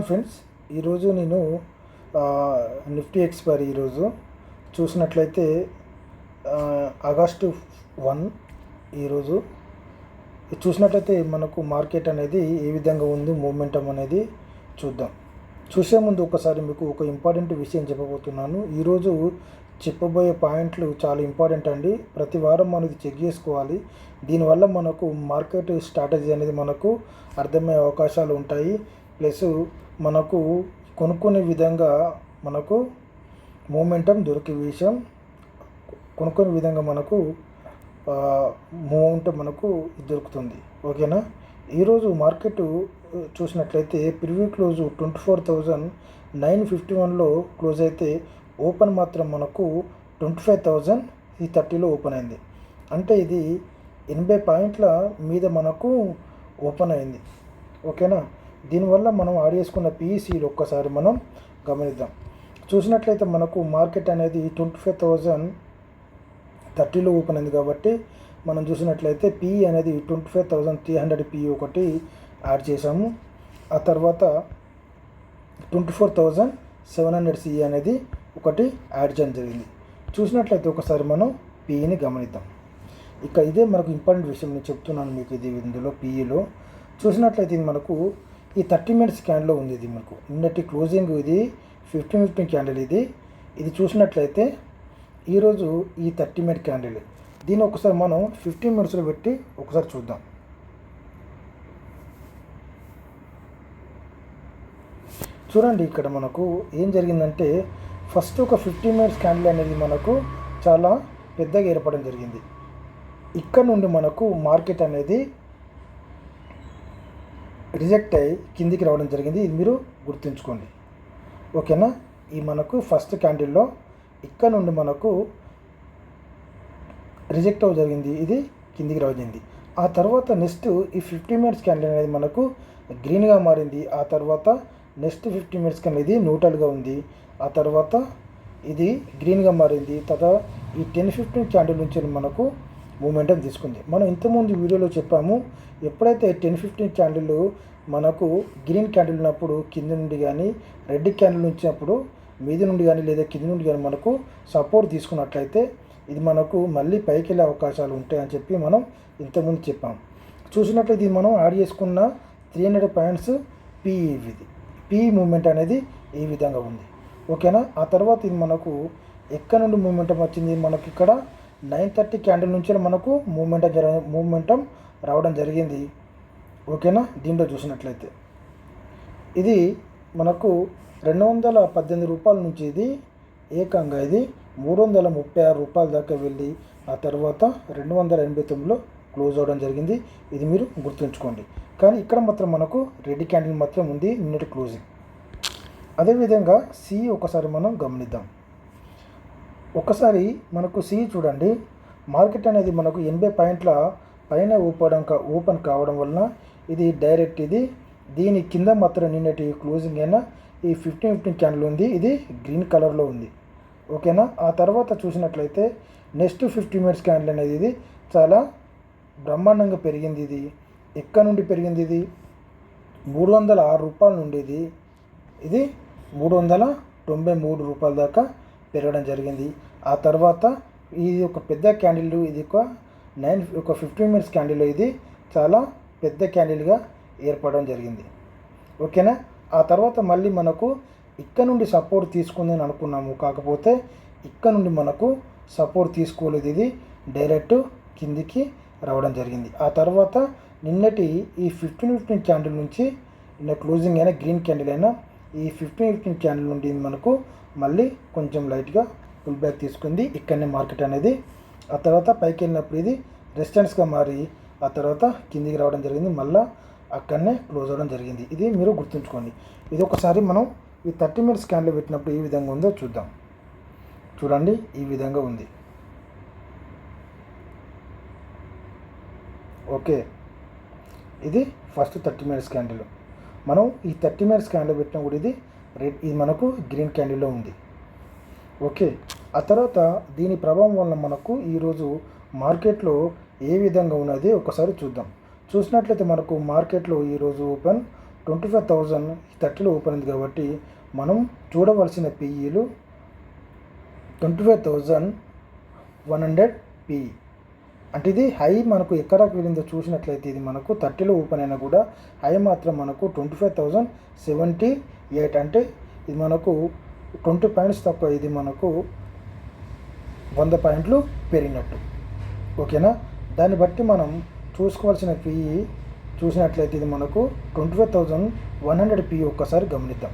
Friends, ఈరోజు నేను Nifty expiry ఈరోజు చూసినట్లయితే ఆగస్టు 1 ఈరోజు చూసినట్లయితే మనకు మార్కెట్ అనేది ఏ విధంగా ఉంది, మూమెంటం అనేది చూద్దాం. చూసే ముందు ఒకసారి మీకు ఒక ఇంపార్టెంట్ విషయం చెప్పబోతున్నాను. ఈరోజు చెప్పబోయే పాయింట్లు చాలా ఇంపార్టెంట్ అండి. ప్రతి వారం మనం ఇది చెక్ చేసుకోవాలి. దీనివల్ల మనకు మార్కెట్ స్ట్రాటజీ అనేది మనకు అర్థమయ్యే అవకాశాలు ఉంటాయి. ప్లస్ మనకు కొనుక్కునే విధంగా మనకు మూమెంటం దొరికే విషయం, కొనుక్కునే విధంగా మనకు మూమెంటం మనకు దొరుకుతుంది. ఓకేనా. ఈరోజు మార్కెట్ చూసినట్లయితే ప్రివ్యూ క్లోజ్ 24,951లో క్లోజ్ అయితే ఓపెన్ మాత్రం మనకు 25,030లో ఓపెన్ అయింది. అంటే ఇది 80 పాయింట్ల మీద మనకు ఓపెన్ అయింది. ఓకేనా. దీనివల్ల మనం యాడ్ చేసుకున్న పీఈసీలు ఒక్కసారి మనం గమనిద్దాం. చూసినట్లయితే మనకు మార్కెట్ అనేది 25,030లో ఓపెన్ అయింది కాబట్టి మనం చూసినట్లయితే పీఈ అనేది 25,300 పీఈ ఒకటి యాడ్ చేసాము. ఆ తర్వాత 24,700 సిఈ అనేది ఒకటి యాడ్ చేయడం జరిగింది. చూసినట్లయితే ఒకసారి మనం పీఈని గమనిద్దాం. ఇక ఇదే మనకు ఇంపార్టెంట్ విషయం నేను చెప్తున్నాను మీకు. ఇది ఇందులో పీఈలో చూసినట్లయితే ఇది మనకు ఈ 30 మినిట్స్ క్యాండిల్లో ఉంది. ఇది మనకు నిన్నటి క్లోజింగ్, ఇది 15 క్యాండిల్. ఇది చూసినట్లయితే ఈరోజు ఈ 30 మినిట్ క్యాండిల్. దీన్ని ఒకసారి మనం 15 మినిట్స్లో పెట్టి ఒకసారి చూద్దాం. చూడండి, ఇక్కడ మనకు ఏం జరిగిందంటే ఫస్ట్ ఒక 15 మినిట్స్ క్యాండిల్ అనేది మనకు చాలా పెద్దగా ఏర్పడడం జరిగింది. ఇక్కడ నుండి మనకు మార్కెట్ అనేది రిజెక్ట్ అయ్యి కిందికి రావడం జరిగింది. ఇది మీరు గుర్తుంచుకోండి. ఓకేనా. ఈ మనకు ఫస్ట్ క్యాండిల్లో ఇక్కడ నుండి మనకు రిజెక్ట్ అవ్వడం జరిగింది, ఇది కిందికి రావడం జరిగింది. ఆ తర్వాత నెక్స్ట్ ఈ 15 మినిట్స్ క్యాండిల్ అనేది మనకు గ్రీన్గా మారింది. ఆ తర్వాత నెక్స్ట్ 15 మినిట్స్ క్యాండిల్ ఇది న్యూట్రల్గా ఉంది. ఆ తర్వాత ఇది గ్రీన్గా మారింది. తర్వాత ఈ 10-15 క్యాండిల్ నుంచి మనకు మూమెంటం తీసుకుంది. మనం ఇంతకుముందు వీడియోలో చెప్పాము, ఎప్పుడైతే 10-15 క్యాండిల్ మనకు గ్రీన్ క్యాండిల్ ఉన్నప్పుడు కింద నుండి కానీ, రెడ్ క్యాండిల్ ఉంచినప్పుడు మీది నుండి కానీ లేదా కింద నుండి కానీ మనకు సపోర్ట్ తీసుకున్నట్లయితే ఇది మనకు మళ్ళీ పైకి వెళ్ళే అవకాశాలు ఉంటాయని చెప్పి మనం ఇంతకుముందు చెప్పాం. చూసినట్లయితే ఇది మనం యాడ్ చేసుకున్న 300 పాయింట్స్ పీఈ. ఇది పీఈ మూమెంట్ అనేది ఈ విధంగా ఉంది. ఓకేనా. ఆ తర్వాత ఇది మనకు ఎక్కడ నుండి మూమెంటం వచ్చింది, మనకి ఇక్కడ 9:30 క్యాండిల్ నుంచి మనకు మూమెంటం రావడం జరిగింది. ఓకేనా. దీంట్లో చూసినట్లయితే ఇది మనకు 218 రూపాయల నుంచి ఇది ఏకంగా ఇది 336 రూపాయల దాకా వెళ్ళి ఆ తర్వాత 289లో క్లోజ్ అవ్వడం జరిగింది. ఇది మీరు గుర్తుంచుకోండి. కానీ ఇక్కడ మాత్రం మనకు రెడ్ క్యాండిల్ మాత్రం ఉంది నిన్నటి క్లోజింగ్. అదేవిధంగా సి ఒకసారి మనం గమనిద్దాం. ఒకసారి మనకు సి చూడండి, మార్కెట్ అనేది మనకు 80 పాయింట్ల పైన ఓపెన్ కావడం వలన ఇది డైరెక్ట్ దీని కింద మాత్రం నిన్నటి క్లోజింగ్ అయినా ఈ 15 క్యాండిల్ ఉంది, ఇది గ్రీన్ కలర్లో ఉంది. ఓకేనా. ఆ తర్వాత చూసినట్లయితే నెక్స్ట్ 15 మినిట్స్ క్యాండిల్ అనేది ఇది చాలా బ్రహ్మాండంగా పెరిగింది. ఇది ఎక్కడ నుండి పెరిగింది, ఇది 306 రూపాయల నుండి ఇది 393 రూపాయల దాకా పెరగడం జరిగింది. ఆ తర్వాత ఇది ఒక పెద్ద క్యాండిల్, ఇది ఒక 15 మినిట్స్ క్యాండిల్, ఇది చాలా పెద్ద క్యాండిల్గా ఏర్పడడం జరిగింది. ఓకేనా. ఆ తర్వాత మళ్ళీ మనకు ఇక్కడ నుండి సపోర్ట్ తీసుకుందని అనుకున్నాము, కాకపోతే ఇక్కడ నుండి మనకు సపోర్ట్ తీసుకోలేదు, ఇది డైరెక్ట్ కిందికి రావడం జరిగింది. ఆ తర్వాత నిన్నటి ఈ 15 క్యాండిల్ నుంచి నిన్న క్లోజింగ్ అయినా గ్రీన్ క్యాండిల్ అయినా ఈ 15 క్యాండిల్ నుండి మనకు మళ్ళీ కొంచెం లైట్గా పుల్ బ్యాక్ తీసుకుంది. ఇక్కడనే మార్కెట్ అనేది ఆ తర్వాత పైకి వెళ్ళినప్పుడు ఇది రెసిస్టెన్స్గా మారి ఆ తర్వాత కిందికి రావడం జరిగింది, మళ్ళీ అక్కడనే క్లోజ్ అవ్వడం జరిగింది. ఇది మీరు గుర్తుంచుకోండి. ఇది ఒకసారి మనం ఈ 30 మినిట్స్ క్యాండిల్ పెట్టినప్పుడు ఏ విధంగా ఉందో చూద్దాం. చూడండి, ఈ విధంగా ఉంది. ఓకే. ఇది ఫస్ట్ 30 మినిట్స్ క్యాండిల్. మనం ఈ 30 మినిట్స్ క్యాండిల్ పెట్టినా కూడా ఇది మనకు గ్రీన్ క్యాండిల్లో ఉంది. ఓకే. ఆ తర్వాత దీని ప్రభావం వలన మనకు ఈరోజు మార్కెట్లో ఏ విధంగా ఉన్నది ఒకసారి చూద్దాం. చూసినట్లయితే మనకు మార్కెట్లో ఈరోజు ఓపెన్ 25,000 30లో ఓపెన్ అయింది కాబట్టి మనం చూడవలసిన పిఈలు 25,100 పిఈ. అంటే ఇది హై మనకు ఎక్కడికి వెళ్ళిందో చూసినట్లయితే ఇది మనకు 30లో ఓపెన్ అయినా కూడా హై మాత్రం మనకు 25,078. అంటే ఇది మనకు 20 పాయింట్స్ తక్కువ, ఇది మనకు 100 పాయింట్లు పెరిగినట్టు. ఓకేనా, దాన్ని బట్టి మనం చూసుకోవాల్సిన పిఈ చూసినట్లయితే ఇది మనకు 25,100 పిఈ. ఒక్కసారి గమనిద్దాం.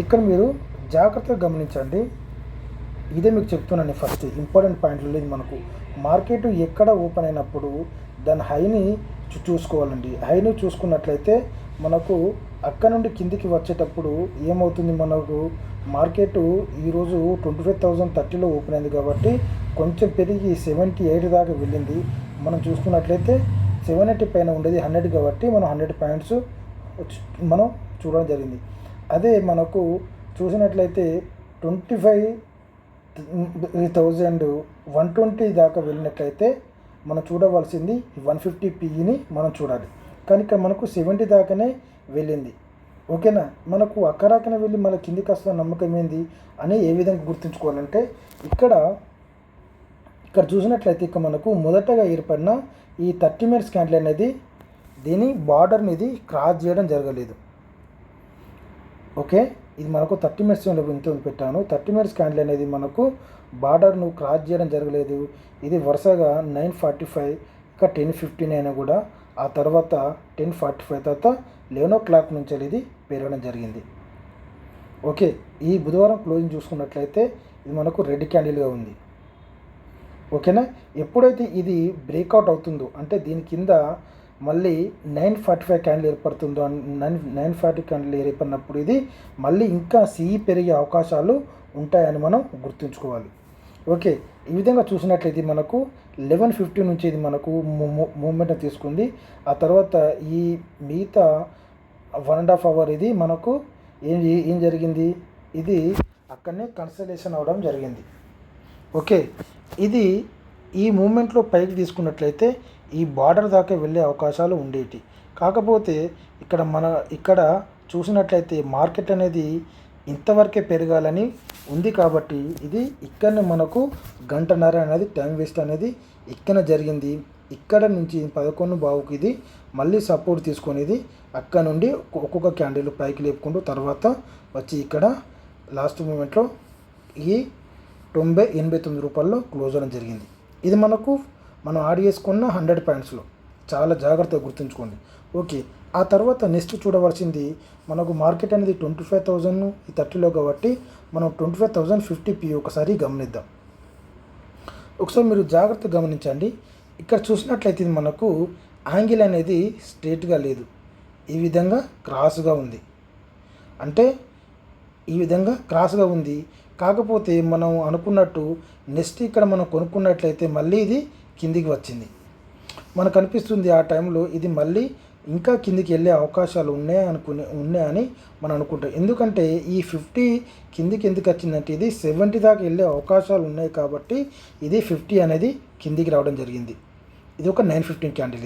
ఇక్కడ మీరు జాగ్రత్తగా గమనించండి. ఇదే మీకు చెప్తున్నాను. ఫస్ట్ ఇంపార్టెంట్ పాయింట్లు ఇది మనకు మార్కెట్ ఎక్కడ ఓపెన్ అయినప్పుడు దాని హైని చూసుకోవాలండి. హైని చూసుకున్నట్లయితే మనకు అక్కడ నుండి కిందికి వచ్చేటప్పుడు ఏమవుతుంది, మనకు మార్కెట్ ఈరోజు 25,030లో ఓపెన్ అయింది కాబట్టి కొంచెం పెరిగి 78 దాకా వెళ్ళింది. మనం చూసుకున్నట్లయితే 780 పైన ఉండేది 100 కాబట్టి మనం 100 పాయింట్స్ మనం చూడడం జరిగింది. అదే మనకు చూసినట్లయితే 25,120 దాకా వెళ్ళినట్లయితే మనం చూడవలసింది 150 పిఈని మనం చూడాలి. కానీ ఇక్కడ మనకు 70 దాకానే వెళ్ళింది. ఓకేనా, మనకు అక్కరాకనే వెళ్ళి మళ్ళీ కిందికి వస్తున్న నమ్మకం ఏంది అని ఏ విధంగా గుర్తుంచుకోవాలంటే ఇక్కడ చూసినట్లయితే ఇక మనకు మొదటగా ఏర్పడిన ఈ 30 మినిట్స్ క్యాండిల్ అనేది దీని బార్డర్ని ఇది క్రాస్ చేయడం జరగలేదు. ఓకే, ఇది మనకు 30 మినిట్స్ ఇంత పెట్టాను. 30 మినిట్స్ క్యాండిల్ అనేది మనకు బార్డర్ను క్రాస్ చేయడం జరగలేదు. ఇది వరుసగా 9:45 ఇంకా 10:15 అయినా కూడా ఆ తర్వాత 10:45 తర్వాత 11 o'clock నుంచి ఇది పెరగడం జరిగింది. ఓకే, ఈ బుధవారం క్లోజింగ్ చూసుకున్నట్లయితే ఇది మనకు రెడ్ క్యాండిల్గా ఉంది. ఓకేనా, ఎప్పుడైతే ఇది బ్రేక్అవుట్ అవుతుందో అంటే దీని కింద మళ్ళీ 9:45 క్యాండిల్ ఏర్పడుతుందో, 9:40 క్యాండిల్ ఏర్పడినప్పుడు ఇది మళ్ళీ ఇంకా సిఈ పెరిగే అవకాశాలు ఉంటాయని మనం గుర్తుంచుకోవాలి. ఓకే, ఈ విధంగా చూసినట్లయితే మనకు 11:50 నుంచి ఇది మనకు మూమెంట్ తీసుకుంది. ఆ తర్వాత ఈ మిగతా 1.5 hour ఇది మనకు ఏం జరిగింది, ఇది అక్కడనే కన్సల్టేషన్ అవ్వడం జరిగింది. ఓకే, ఇది ఈ మూమెంట్లో పైకి తీసుకున్నట్లయితే ఈ బార్డర్ దాకా వెళ్ళే అవకాశాలు ఉండేవి. కాకపోతే ఇక్కడ చూసినట్లయితే మార్కెట్ అనేది ఇంతవరకే పెరగాలని ఉంది కాబట్టి ఇది ఇక్కడనే మనకు 1.5 గంట అనేది టైం వేస్ట్ అనేది ఇక్కడ జరిగింది. ఇక్కడ నుంచి 11:15కి ఇది మళ్ళీ సపోర్ట్ తీసుకొని ఇది అక్కడ నుండి ఒక్కొక్క క్యాండిల్ పైకి లేపుకుంటూ తర్వాత వచ్చి ఇక్కడ లాస్ట్ మూమెంట్లో ఈ 89 రూపాయల్లో క్లోజ్ అవ్వడం జరిగింది. ఇది మనం యాడ్ చేసుకున్న 100 పాయింట్స్లో. చాలా జాగ్రత్తగా గుర్తుంచుకోండి. ఓకే, ఆ తర్వాత నెక్స్ట్ చూడవలసింది మనకు మార్కెట్ అనేది 25,030లో కాబట్టి మనం 25,050 పిఈ ఒకసారి గమనిద్దాం. ఒకసారి మీరు జాగ్రత్తగా గమనించండి. ఇక్కడ చూసినట్లయితే ఇది మనకు యాంగిల్ అనేది స్ట్రేట్గా లేదు, ఈ విధంగా క్రాస్గా ఉంది. అంటే ఈ విధంగా క్రాస్గా ఉంది. కాకపోతే మనం అనుకున్నట్టు నెక్స్ట్ ఇక్కడ మనం కొనుక్కున్నట్లయితే మళ్ళీ ఇది కిందికి వచ్చింది. మనకు అనిపిస్తుంది ఆ టైంలో ఇది మళ్ళీ ఇంకా కిందికి వెళ్ళే అవకాశాలు ఉన్నాయని మనం అనుకుంటాం. ఎందుకంటే ఈ 50 కిందికి ఎందుకు వచ్చిందంటే ఇది 70 దాకా వెళ్ళే అవకాశాలు ఉన్నాయి కాబట్టి ఇది 50 అనేది కిందికి రావడం జరిగింది. ఇది ఒక 9:15 క్యాండిల్.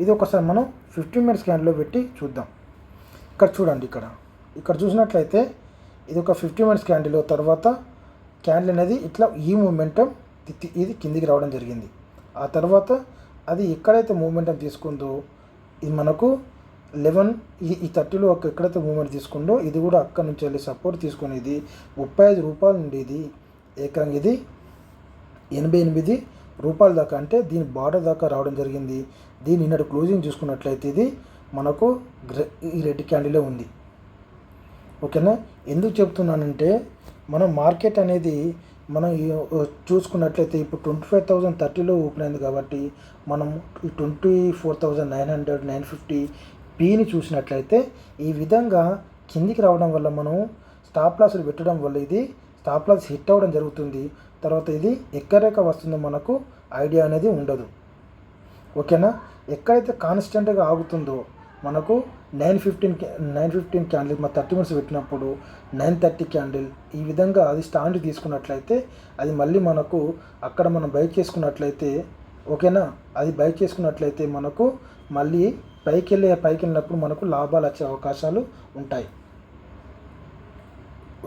ఇది ఒకసారి మనం 15 మినిట్స్ క్యాండిల్లో పెట్టి చూద్దాం. ఇక్కడ చూడండి, ఇక్కడ చూసినట్లయితే ఇది ఒక 15 మినిట్స్ క్యాండిల్. తర్వాత క్యాండిల్ అనేది ఇట్లా ఈ మూమెంటం ఇది కిందికి రావడం జరిగింది. ఆ తర్వాత అది ఎక్కడైతే మూమెంటం తీసుకుందో ఇది మనకు 30లో ఎక్కడైతే మూమెంట్ తీసుకుందో ఇది కూడా అక్కడ నుంచి వెళ్ళి సపోర్ట్ తీసుకొని ఇది 35 రూపాయలు నుండి ఇది ఏకంగా ఇది 88 రూపాయల దాకా, అంటే దీని బార్డర్ దాకా రావడం జరిగింది. దీని నిన్నటి క్లోజింగ్ చూసుకున్నట్లయితే ఇది మనకు ఈ రెడ్ క్యాండిలే ఉంది. ఓకేనా, ఎందుకు చెప్తున్నానంటే మనం మార్కెట్ అనేది మనం చూసుకున్నట్లయితే ఇప్పుడు 25,030లో ఓపెన్ అయింది కాబట్టి మనం ఈ 24,900 950 పిని చూసినట్లయితే ఈ విధంగా కిందికి రావడం వల్ల మనం స్టాప్ లాస్లు పెట్టడం వల్ల ఇది స్టాప్ లాస్ హిట్ అవ్వడం జరుగుతుంది. తర్వాత ఇది ఎక్కడెక్క వస్తుందో మనకు ఐడియా అనేది ఉండదు. ఓకేనా, ఎక్కడైతే కాన్స్టెంట్గా ఆగుతుందో మనకు 9:15 క్యాండిల్ మా 30 మినిట్స్ పెట్టినప్పుడు 9:30 క్యాండిల్ ఈ విధంగా అది స్టాండ్ తీసుకున్నట్లయితే అది మళ్ళీ మనకు అక్కడ మనం బై చేసుకున్నట్లయితే ఓకేనా, అది బై చేసుకున్నట్లయితే మనకు మళ్ళీ పైకి వెళ్ళినప్పుడు మనకు లాభాలు వచ్చే అవకాశాలు ఉంటాయి.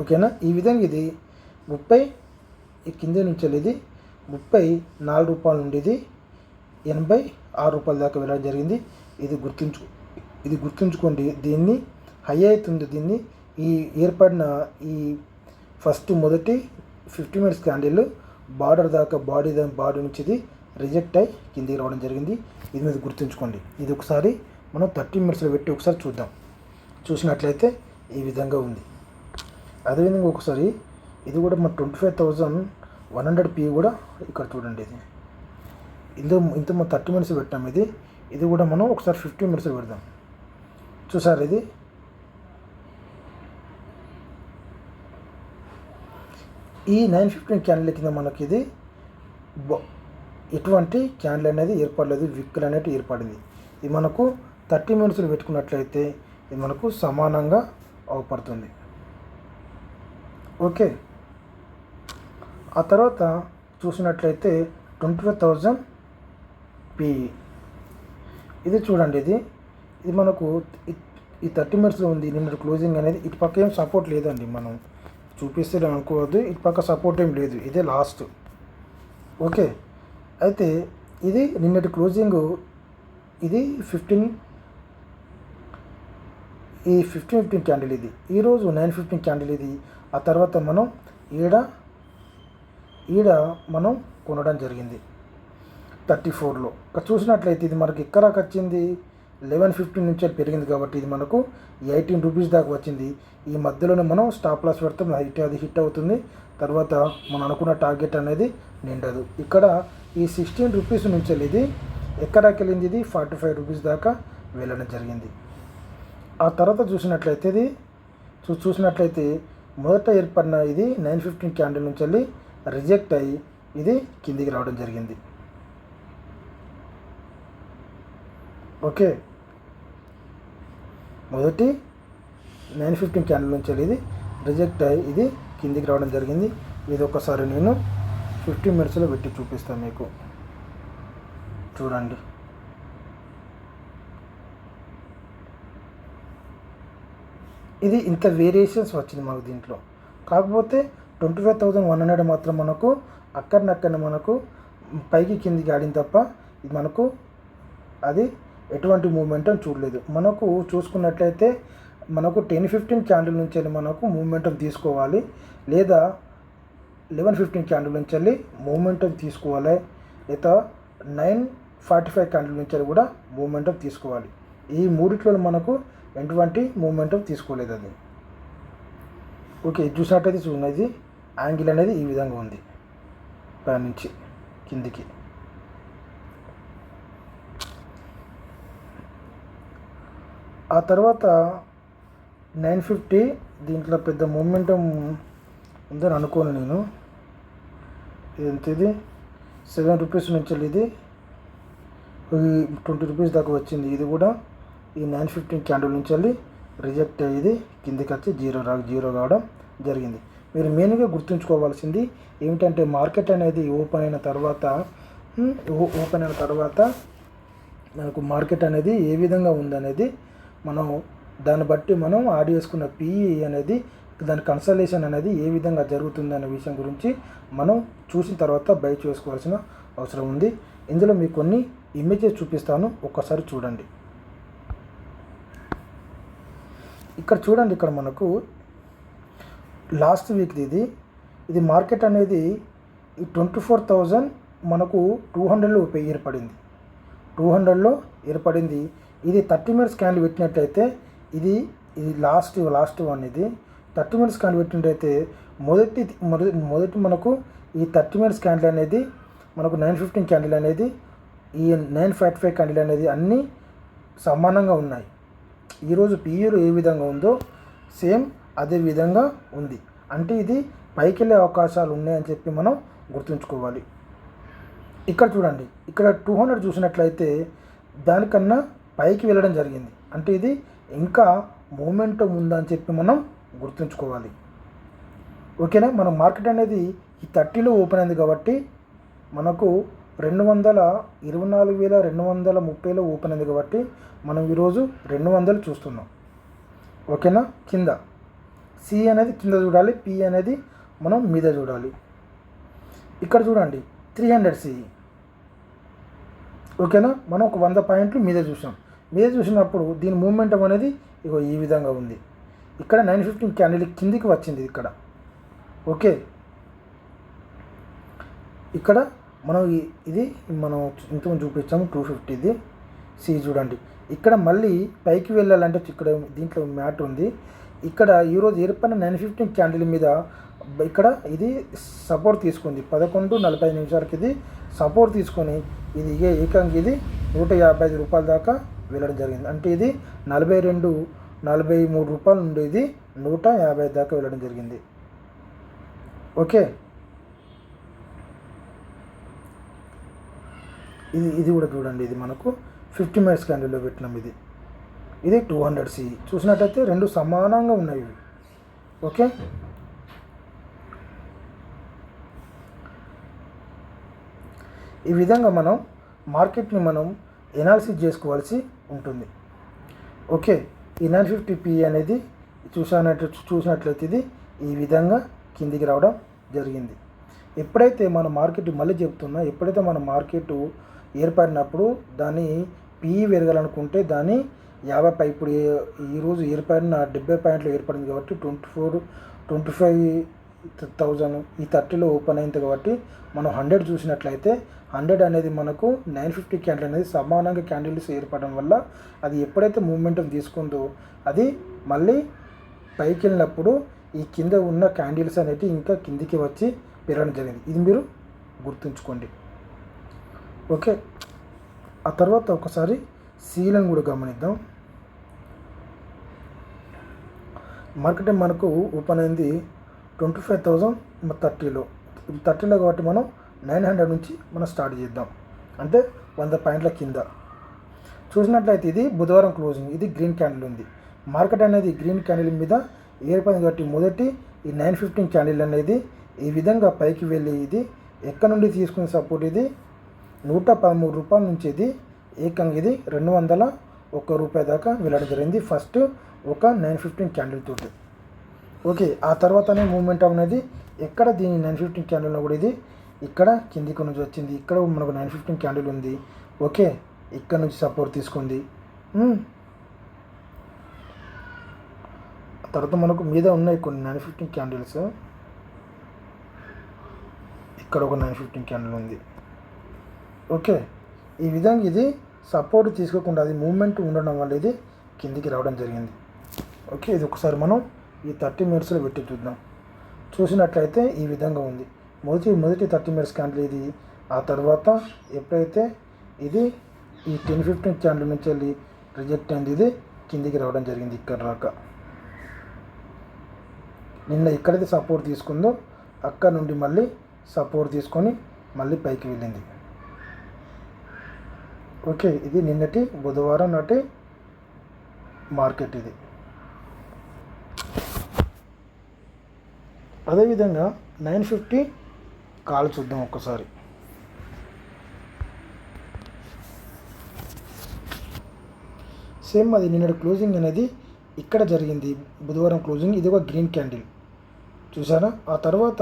ఓకేనా. ఈ విధంగా ఇది 30 ఈ కింద నుంచి ఇది 34 రూపాయల నుండి ఇది 86 రూపాయల దాకా వెళ్ళడం జరిగింది. ఇది గుర్తుంచుకోండి. దీన్ని హై అవుతుంది. దీన్ని ఈ ఏర్పడిన ఈ మొదటి 50 మినిట్స్ క్యాండిల్ బార్డర్ దాకా బాడీ నుంచి ఇది రిజెక్ట్ అయ్యి కిందికి రావడం జరిగింది. ఇది మీద గుర్తుంచుకోండి. ఇది ఒకసారి మనం 30 మినిట్స్లో పెట్టి ఒకసారి చూద్దాం. చూసినట్లయితే ఈ విధంగా ఉంది. అదేవిధంగా ఒకసారి ఇది కూడా మన 25,100p కూడా ఇక్కడ చూడండి. ఇంత మనం 30 మినిట్స్ పెట్టాం. ఇది కూడా మనం ఒకసారి 50 మినిట్స్లో పెడదాం. చూసారు, ఇది ఈ 915 క్యాండిల్ కింద మనకి ఇది ఎటువంటి క్యాండిల్ అనేది ఏర్పడలేదు, విక్కులు అనేది ఏర్పడింది. ఇది మనకు 30 మినిట్స్లో పెట్టుకున్నట్లయితే ఇది మనకు సమానంగా అవపడుతుంది. ఓకే. ఆ తర్వాత చూసినట్లయితే 25,000p ఇది చూడండి. ఇది మనకు ఈ 30 మినిట్స్లో ఉంది. నిన్న క్లోజింగ్ అనేది ఇటు పక్క ఏం సపోర్ట్ లేదండి. మనం చూపిస్తే అనుకోవద్దు, ఇటు పక్క సపోర్ట్ ఏం లేదు. ఇదే లాస్ట్. ఓకే. అయితే ఇది నిన్నటి క్లోజింగ్ ఇది 15 క్యాండిల్. ఇది ఈరోజు 915 క్యాండిల్. ఇది ఆ తర్వాత మనం ఈడ మనం కొనడం జరిగింది 34లో. ఇక్కడ చూసినట్లయితే ఇది మనకి ఎక్కడికి వచ్చింది 11.15 నుంచి పెరిగింది కాబట్టి ఇది మనకు 18 రూపీస్ దాకా వచ్చింది. ఈ మధ్యలోనే మనం స్టాప్ లాస్ పెడతాం. అది హిట్ అవుతుంది. తర్వాత మనం అనుకున్న టార్గెట్ అనేది నిండదు. ఇక్కడ ఈ 16 రూపీస్ నుంచి ఇది ఎక్కడికి వెళ్ళింది, ఇది 45 రూపీస్ దాకా వెళ్ళడం జరిగింది. ఆ తర్వాత చూసినట్లయితే మొదట ఏర్పడిన ఇది 915 క్యాండిల్ నుంచి వెళ్ళి రిజెక్ట్ అయ్యి ఇది కిందికి రావడం జరిగింది. ఓకే. మొదటి 915 క్యాండిల్ నుంచి ఇది రిజెక్ట్ అయ్యి ఇది కిందికి రావడం జరిగింది. ఇది ఒకసారి నేను 50 మినిట్స్లో పెట్టి చూపిస్తాను మీకు. చూడండి. ఇది ఇంత వేరియేషన్స్ వచ్చింది మనకు దీంట్లో. కాకపోతే 25,100 మాత్రం మనకు అక్కడనక్కడనే మనకు పైకి కిందికి ఆడింది తప్ప ఇది మనకు అది ఎటువంటి మూమెంటం చూడలేదు. మనకు చూసుకున్నట్లయితే మనకు 10-15 క్యాండిల్ నుంచి వెళ్ళి మనకు మూమెంటం తీసుకోవాలి, లేదా 11-15 క్యాండిల్ నుంచి వెళ్ళి మూమెంటం తీసుకోవాలి, లేదా 9-45 క్యాండిల్ నుంచి వెళ్ళి కూడా మూమెంటం తీసుకోవాలి. ఈ మూడిట్లో మనకు ఎటువంటి మూమెంటం తీసుకోలేదు అది. ఓకే. చూసినట్టయితే చూడండి, యాంగిల్ అనేది ఈ విధంగా ఉంది పై నుంచి కిందికి. ఆ తర్వాత 950 దీంట్లో పెద్ద మూమెంటం ఉందని అనుకోను నేను. ఇది 7 రూపీస్ నుంచి ఇది 20 రూపీస్ దాకా వచ్చింది. ఇది కూడా ఈ 915 క్యాండిల్ నుంచి వెళ్ళి రిజెక్ట్ అయ్యేది కిందికి వచ్చి జీరో కావడం జరిగింది. మీరు మెయిన్గా గుర్తుంచుకోవాల్సింది ఏమిటంటే మార్కెట్ అనేది ఓపెన్ అయిన తర్వాత మనకు మార్కెట్ అనేది ఏ విధంగా ఉందనేది మనం దాన్ని బట్టి మనం యాడ్ చేసుకున్న పిఈ అనేది దాని కన్సల్టేషన్ అనేది ఏ విధంగా జరుగుతుందనే విషయం గురించి మనం చూసిన తర్వాత బై చేసుకోవాల్సిన అవసరం ఉంది. ఇందులో మీకు కొన్ని ఇమేజెస్ చూపిస్తాను, ఒక్కసారి చూడండి. ఇక్కడ చూడండి, ఇక్కడ మనకు లాస్ట్ వీక్ది ఇది మార్కెట్ అనేది ఈ 24,000 మనకు 200లో ఏర్పడింది. ఇది 30 మినిట్స్ క్యాండిల్ పెట్టినట్టయితే ఇది లాస్ట్ వన్. ఇది 30 మినిట్స్ క్యాండిల్ పెట్టినట్టయితే మొదటి మనకు ఈ 30 మినిట్స్ క్యాండిల్ అనేది మనకు 915 క్యాండిల్ అనేది ఈ 945 క్యాండిల్ అనేది అన్నీ సమానంగా ఉన్నాయి. ఈరోజు పిఈలో ఏ విధంగా ఉందో సేమ్ అదే విధంగా ఉంది. అంటే ఇది పైకి వెళ్ళే అవకాశాలు ఉన్నాయని చెప్పి మనం గుర్తుంచుకోవాలి. ఇక్కడ చూడండి, ఇక్కడ 200 చూసినట్లయితే దానికన్నా పైకి వెళ్ళడం జరిగింది. అంటే ఇది ఇంకా మూమెంటం ఉందని చెప్పి మనం గుర్తుంచుకోవాలి. ఓకేనా. మన మార్కెట్ అనేది ఈ 30లో ఓపెన్ అయింది కాబట్టి మనకు 224,230లో ఓపెన్ అయింది కాబట్టి మనం ఈరోజు 200 చూస్తున్నాం. ఓకేనా? కింద సి అనేది కింద చూడాలి, పి అనేది మనం మీద చూడాలి. ఇక్కడ చూడండి 300 సి. ఓకేనా? మనం ఒక 100 పాయింట్లు మీద చూసాం. మీద చూసినప్పుడు దీని మూమెంటం అనేది ఇగో ఈ విధంగా ఉంది. ఇక్కడ 915 క్యాండిల్ కిందికి వచ్చింది ఇక్కడ. ఓకే, ఇక్కడ మనం ఇది మనం ఇంతకుముందు చూపించాము 250ది సి. చూడండి ఇక్కడ మళ్ళీ పైకి వెళ్ళాలంటే ఇక్కడ దీంట్లో మ్యాట్ ఉంది. ఇక్కడ ఈరోజు ఏర్పడిన 915 క్యాండిల్ మీద ఇక్కడ ఇది సపోర్ట్ తీసుకుంది. 11:45 ఇది సపోర్ట్ తీసుకొని ఇది ఏకంగా ఇది 155 రూపాయల దాకా వెళ్ళడం జరిగింది. అంటే ఇది 43 రూపాయల నుండి ఇది 150 దాకా వెళ్ళడం జరిగింది. ఓకే, ఇది కూడా చూడండి, ఇది మనకు 50 మినిట్స్ క్యాండిల్లో పెట్టినాం. ఇది 200 సి. చూసినట్టయితే రెండు సమానంగా ఉన్నాయి ఇవి. ఓకే, ఈ విధంగా మనం మార్కెట్ని మనం ఎనాలిసిస్ ఉంటుంది. ఓకే, ఈ 950 పి అనేది చూసినట్లయితే ఇది ఈ విధంగా కిందికి రావడం జరిగింది. ఎప్పుడైతే మన మార్కెట్ మళ్ళీ చెప్తున్నా, ఎప్పుడైతే మన మార్కెట్ ఏర్పడినప్పుడు దాన్ని పిఈ పెరగాలనుకుంటే దాన్ని 50 ఇప్పుడు ఈరోజు ఏర్పడిన 70 పాయింట్లు ఏర్పడింది కాబట్టి 25,000 ఈ 30లో ఓపెన్ అయింది కాబట్టి మనం 100 చూసినట్లయితే 100 అనేది మనకు 950 క్యాండిల్ అనేది సమానంగా క్యాండిల్స్ ఏర్పడడం వల్ల అది ఎప్పుడైతే మూమెంటం తీసుకుందో అది మళ్ళీ పైకి వెళ్ళినప్పుడు ఈ కింద ఉన్న క్యాండిల్స్ అనేవి ఇంకా కిందికి వచ్చి పెరగడం జరిగింది. ఇది మీరు గుర్తుంచుకోండి. ఓకే, ఆ తర్వాత ఒకసారి సీలను కూడా గమనిద్దాం. మార్కెట్ మనకు ఓపెన్ అయింది 25,030లో కాబట్టి మనం 900 నుంచి మనం స్టార్ట్ చేద్దాం. అంటే 100 పాయింట్ల కింద చూసినట్లయితే ఇది బుధవారం క్లోజింగ్, ఇది గ్రీన్ క్యాండిల్ ఉంది. మార్కెట్ అనేది గ్రీన్ క్యాండిల్ మీద ఏర్పడింది కాబట్టి మొదటి ఈ 915 క్యాండిల్ అనేది ఈ విధంగా పైకి వెళ్ళి ఇది ఎక్కడ నుండి తీసుకునే సపోర్ట్ ఇది 113 రూపాయల నుంచి ఇది ఏకంగా ఇది 201 రూపాయ దాకా వెళ్ళడం జరిగింది ఫస్ట్ ఒక 915 క్యాండిల్ తోటి. ఓకే, ఆ తర్వాతనే మూమెంట్ అనేది ఎక్కడ దీని 915 క్యాండిల్లో కూడా ఇది ఇక్కడ కిందికి నుంచి వచ్చింది. ఇక్కడ మనకు 915 క్యాండిల్ ఉంది. ఓకే, ఇక్కడ నుంచి సపోర్ట్ తీసుకుంది. తర్వాత మనకు మీద ఉన్నాయి కొన్ని 915 క్యాండిల్స్. ఇక్కడ ఒక 915 క్యాండిల్ ఉంది. ఓకే, ఈ విధంగా ఇది సపోర్ట్ తీసుకోకుండా అది మూమెంట్ ఉండడం వల్ల ఇది కిందికి రావడం జరిగింది. ఓకే, ఇది ఒకసారి మనం ఈ 30 మినిట్స్లో పెట్టి చూద్దాం. చూసినట్లయితే ఈ విధంగా ఉంది. మొదటి 30 మినిట్స్ క్యాండిల్ ఇది. ఆ తర్వాత ఎప్పుడైతే ఇది ఈ 10-15 క్యాండిల్ నుంచి వెళ్ళి రిజెక్ట్ అయింది, ఇది కిందికి రావడం జరిగింది. ఇక్కడ రాక నిన్న ఎక్కడైతే సపోర్ట్ తీసుకుందో అక్కడ నుండి మళ్ళీ సపోర్ట్ తీసుకొని మళ్ళీ పైకి వెళ్ళింది. ఓకే, ఇది నిన్నటి బుధవారం నాటి మార్కెట్ ఇది. అదేవిధంగా 950 కాల్ చూద్దాం ఒక్కసారి. సేమ్ అది నిన్నటి క్లోజింగ్ అనేది ఇక్కడ జరిగింది, బుధవారం క్లోజింగ్. ఇది ఒక గ్రీన్ క్యాండిల్ చూసారా. ఆ తర్వాత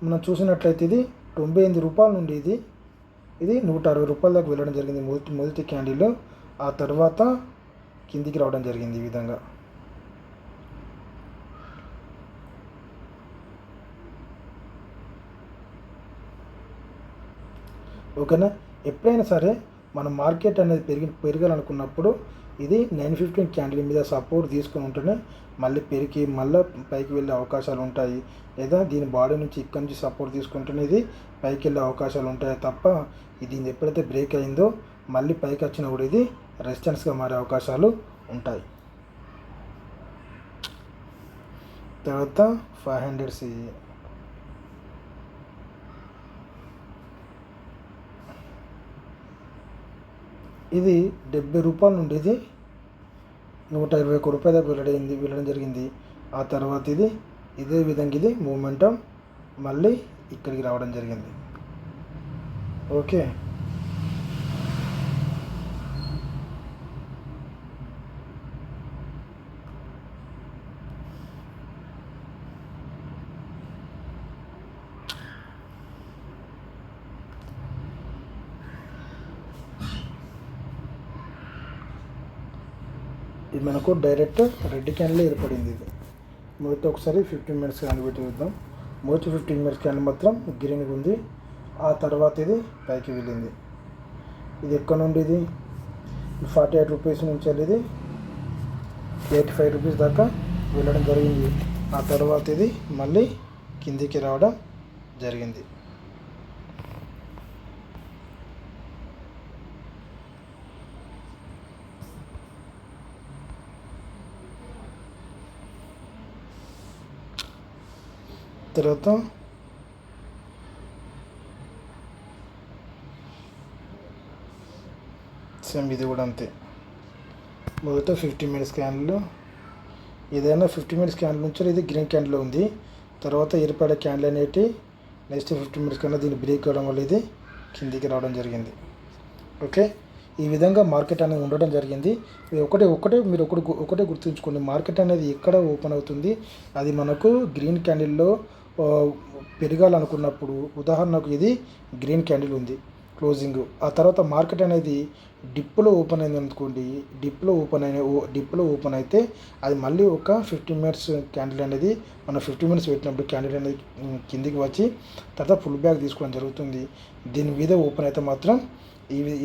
మనం చూసినట్లయితే ఇది 98 రూపాయల నుండి ఇది 160 రూపాయల దాకా వెళ్ళడం జరిగింది మొదటి క్యాండిల్. ఆ తర్వాత కిందికి రావడం జరిగింది ఈ విధంగా. ఓకేనా, ఎప్పుడైనా సరే మన మార్కెట్ అనేది పెరగాలనుకున్నప్పుడు ఇది 915 క్యాండిల్ మీద సపోర్ట్ తీసుకుని ఉంటేనే మళ్ళీ పెరిగి మళ్ళీ పైకి వెళ్ళే అవకాశాలు ఉంటాయి. లేదా దీని బాడీ నుంచి ఇక్కడ నుంచి సపోర్ట్ తీసుకుంటేనే ఇది పైకి వెళ్ళే అవకాశాలు ఉంటాయి తప్ప ఇది ఎప్పుడైతే బ్రేక్ అయిందో మళ్ళీ పైకి వచ్చినప్పుడు ఇది రెసిస్టెన్స్గా మారే అవకాశాలు ఉంటాయి. తర్వాత 500 సి. ఇది 70 రూపాయల నుండి ఇది 121 రూపాయల దాకా వెళ్ళడం జరిగింది. ఆ తర్వాత ఇదే విధంగా ఇది మూమెంటం మళ్ళీ ఇక్కడికి రావడం జరిగింది. ఓకే. ఇది మనకు డైరెక్ట్ రెడ్ క్యాండిల్ ఏర్పడింది. ఇది మొదట ఒకసారి 15 మినిట్స్ క్యాండిల్ పెట్టి చూద్దాం. మొదటి 15 మినిట్స్ క్యాండిల్ మాత్రం గ్రీన్గా ఉంది. ఆ తర్వాత ఇది పైకి వెళ్ళింది. ఇది ఎక్కడ నుండి ఇది 48 రూపీస్ నుంచి ఇది 85 రూపీస్ దాకా వెళ్ళడం జరిగింది. ఆ తర్వాత ఇది మళ్ళీ కిందికి రావడం జరిగింది. తర్వాత సేమ్ ఇది కూడా అంతే. మొదట 50 మినిట్స్ క్యాండిల్, ఏదైనా 50 మినిట్స్ క్యాండిల్ నుంచి ఇది గ్రీన్ క్యాండిల్ ఉంది. తర్వాత ఏర్పడే క్యాండిల్ అనేటి నెక్స్ట్ 50 మినిట్స్ కన్నా దీన్ని బ్రేక్ అవ్వడం వల్ల ఇది కిందికి రావడం జరిగింది. ఓకే, ఈ విధంగా మార్కెట్ అనేది ఉండడం జరిగింది. మీరు ఒకటే గుర్తుంచుకోండి, మార్కెట్ అనేది ఎక్కడ ఓపెన్ అవుతుంది, అది మనకు గ్రీన్ క్యాండిల్లో పెరగాలనుకున్నప్పుడు, ఉదాహరణకు ఇది గ్రీన్ క్యాండిల్ ఉంది క్లోజింగ్, ఆ తర్వాత మార్కెట్ అనేది డిప్లో ఓపెన్ అయింది అనుకోండి, డిప్లో ఓపెన్ అయితే అది మళ్ళీ ఒక 15 మినిట్స్ క్యాండిల్ అనేది మనం 50 మినిట్స్ పెట్టినప్పుడు క్యాండిల్ అనేది కిందికి వచ్చి తర్వాత ఫుల్ బ్యాక్ తీసుకోవడం జరుగుతుంది. దీని మీద ఓపెన్ అయితే మాత్రం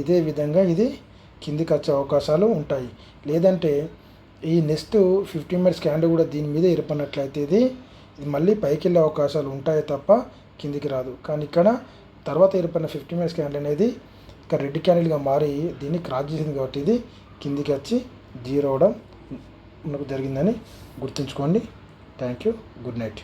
ఇదే విధంగా ఇది కిందికి వచ్చే అవకాశాలు ఉంటాయి. లేదంటే ఈ నెక్స్ట్ 15 మినిట్స్ క్యాండిల్ కూడా దీని మీద ఏర్పడినట్లయితే ఇది మళ్ళీ పైకి వెళ్ళే అవకాశాలు ఉంటాయి తప్ప కిందికి రాదు. కానీ ఇక్కడ తర్వాత ఏర్పడిన 15 మినిట్స్ క్యాండిల్ అనేది ఇక్కడ రెడ్ క్యాండిల్గా మారి దీన్ని క్రాస్ చేసింది కాబట్టి ఇది కిందికి వచ్చి జీరో అవడం మనకు జరిగిందని గుర్తుంచుకోండి. Thank you. Good night.